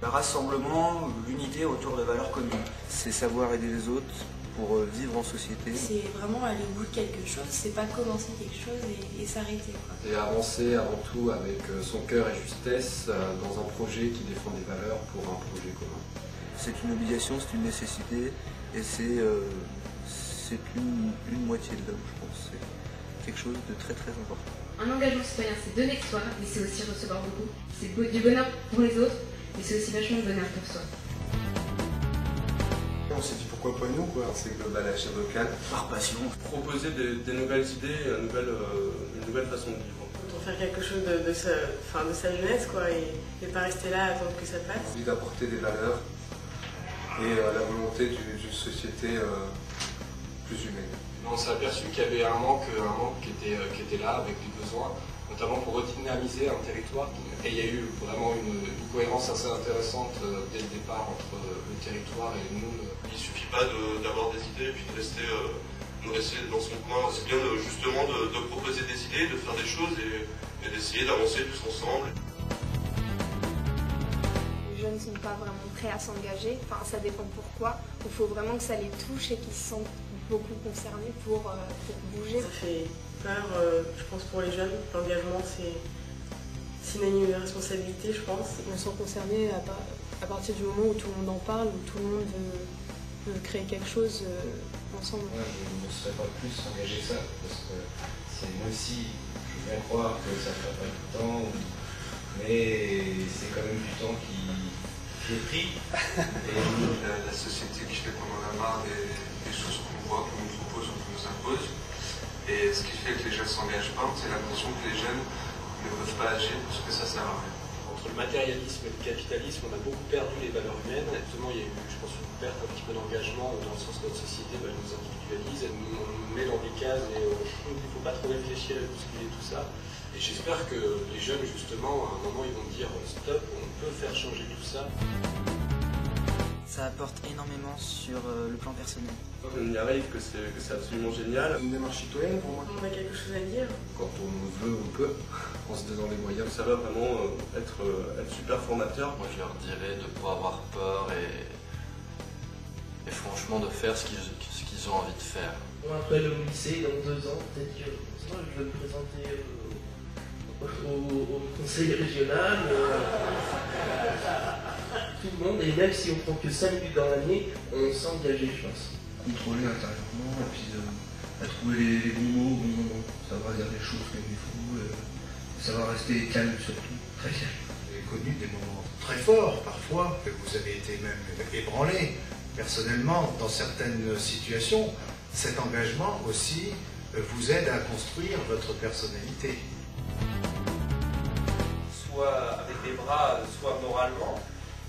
rassemblement, l'unité autour de valeurs communes. C'est savoir aider les autres pour vivre en société. C'est vraiment aller au bout de quelque chose, c'est pas commencer quelque chose et s'arrêter. Et avancer avant tout avec son cœur et justesse dans un projet qui défend des valeurs pour un projet commun. C'est une obligation, c'est une nécessité et c'est une moitié de l'homme, je pense. C'est quelque chose de très très important. Un engagement citoyen, c'est donner de soi, mais c'est aussi recevoir beaucoup. C'est du bonheur pour les autres, mais c'est aussi vachement de bonheur pour soi. On s'est dit pourquoi pas nous, quoi. C'est global à l'échelle locale. Par passion. Proposer des nouvelles idées, une nouvelle façon de vivre. Pour faire quelque chose de sa jeunesse, quoi, et pas rester là à attendre que ça passe. Envie d'apporter des valeurs et la volonté d'une société plus humaine. On s'est aperçu qu'il y avait un manque qui était là, avec des besoins, notamment pour redynamiser un territoire. Et il y a eu vraiment une cohérence assez intéressante dès le départ entre le territoire et nous. Il ne suffit pas d'avoir des idées et puis de rester dans son coin. C'est bien justement de proposer des idées, de faire des choses et d'essayer d'avancer tous ensemble. Les jeunes ne sont pas vraiment prêts à s'engager, enfin ça dépend pourquoi. Il faut vraiment que ça les touche et qu'ils se sentent beaucoup concernés pour bouger. Ça fait peur, je pense, pour les jeunes. L'engagement, c'est synonyme de responsabilité, je pense. On se sent concerné à partir du moment où tout le monde en parle, où tout le monde veut créer quelque chose ensemble. Moi, je ne serais pas plus engagé que ça, parce que c'est moi aussi, je veux bien croire que ça ne fera pas du temps, mais c'est quand même du temps qui est pris. Et la société qui fait qu'on en a marre des choses qu'on voit, qu'on nous propose ou qu'on nous impose. Et ce qui fait que les jeunes ne s'engagent pas, c'est l'impression que les jeunes ne peuvent pas agir parce que ça sert à rien. Entre le matérialisme et le capitalisme, on a beaucoup perdu les valeurs humaines. Justement, il y a eu, je pense, une perte un petit peu d'engagement dans le sens que notre société nous individualise, elle nous met dans des cases et il ne faut pas trop réfléchir à bousculer tout ça. Et j'espère que les jeunes, justement, à un moment, ils vont dire stop, on peut faire changer tout ça. Ça apporte énormément sur le plan personnel. On y arrive que c'est absolument génial. Une démarche citoyenne pour moi. On a quelque chose à dire. Quand on veut, on peut, en se donnant les moyens. Ça va vraiment être super formateur. Moi, je leur dirais de ne pas avoir peur et franchement de faire ce qu'ils ont envie de faire. Après le lycée, dans 2 ans, peut-être que je vais me présenter au conseil régional. Tout le monde, et même si on prend que 5 minutes dans l'année, on s'est engagé, je pense. Contrôler intérieurement et puis à trouver les bons mots au bon moment, savoir dire les choses comme il faut, savoir rester calme surtout, très calme. Vous avez connu des moments très forts parfois, que vous avez été même ébranlé personnellement dans certaines situations. Cet engagement aussi vous aide à construire votre personnalité. Soit avec des bras, soit moralement,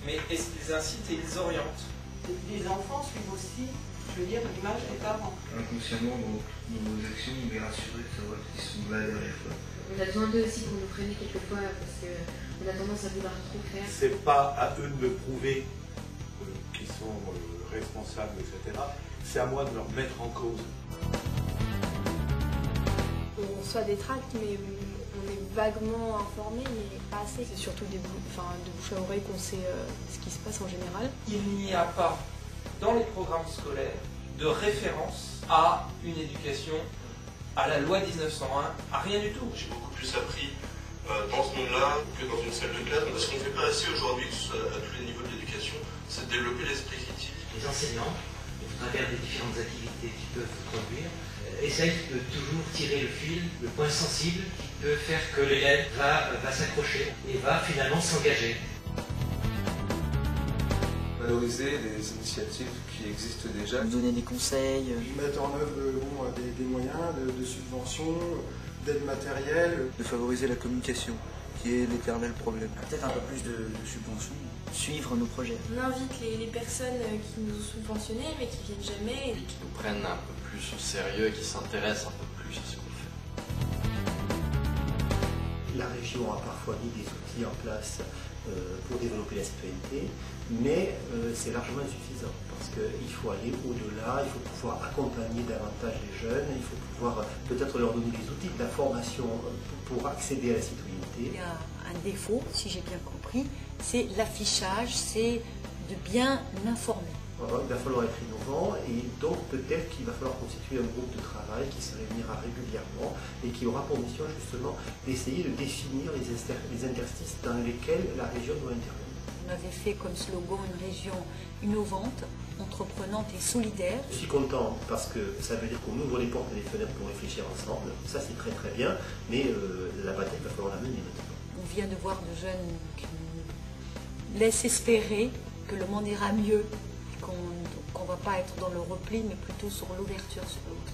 mais ils incitent et ils orientent. Les enfants suivent aussi, je veux dire, l'image des parents. Inconsciemment, dans nos actions, on est rassuré de savoir qu'ils sont là derrière toi. On a besoin d'eux aussi pour nous freiner quelquefois, parce qu'on a tendance à vouloir trop faire. C'est pas à eux de me prouver qu'ils sont responsables, etc. C'est à moi de me remettre en cause. On reçoit des tracts, mais on est vaguement informé, mais pas assez. C'est surtout de bouche à oreille qu'on sait ce qui se passe en général. Il n'y a pas dans les programmes scolaires de référence à une éducation, à la loi 1901, à rien du tout. J'ai beaucoup plus appris dans ce monde-là que dans une salle de classe. Parce qu'on ne fait pas assez aujourd'hui, à tous les niveaux de l'éducation, c'est de développer l'esprit critique. Les enseignants, au travers des différentes activités qu'ils peuvent conduire, essayent de toujours tirer le fil, le point sensible qui peut faire que l'élève va s'accrocher et va finalement s'engager. Valoriser les initiatives qui existent déjà. Donner des conseils. Mettre en œuvre des moyens de subventions, d'aide matérielle. De favoriser la communication, qui est l'éternel problème. Peut-être un peu plus de subventions. Suivre nos projets. On invite les personnes qui nous ont subventionnés mais qui viennent jamais. Qui nous prennent un peu plus au sérieux et qui s'intéressent un peu plus à ce qu'on fait. La région a parfois mis des outils en place pour développer la citoyenneté, mais c'est largement insuffisant parce qu'il faut aller au-delà, il faut pouvoir accompagner davantage les jeunes, il faut pouvoir peut-être leur donner des outils de la formation pour accéder à la citoyenneté. société. Il y a un défaut, si j'ai bien compris, c'est l'affichage, c'est de bien informer. Voilà, il va falloir être innovant et donc peut-être qu'il va falloir constituer un groupe de travail qui se réunira régulièrement et qui aura pour mission justement d'essayer de définir les interstices dans lesquels la région doit intervenir. On avait fait comme slogan une région innovante, entreprenante et solidaire. Je suis content parce que ça veut dire qu'on ouvre les portes et les fenêtres pour réfléchir ensemble. Ça c'est très très bien, mais la bataille, il va falloir la mener maintenant. On vient de voir de jeunes qui nous laissent espérer que le monde ira mieux, qu'on ne va pas être dans le repli, mais plutôt sur l'ouverture sur l'autre.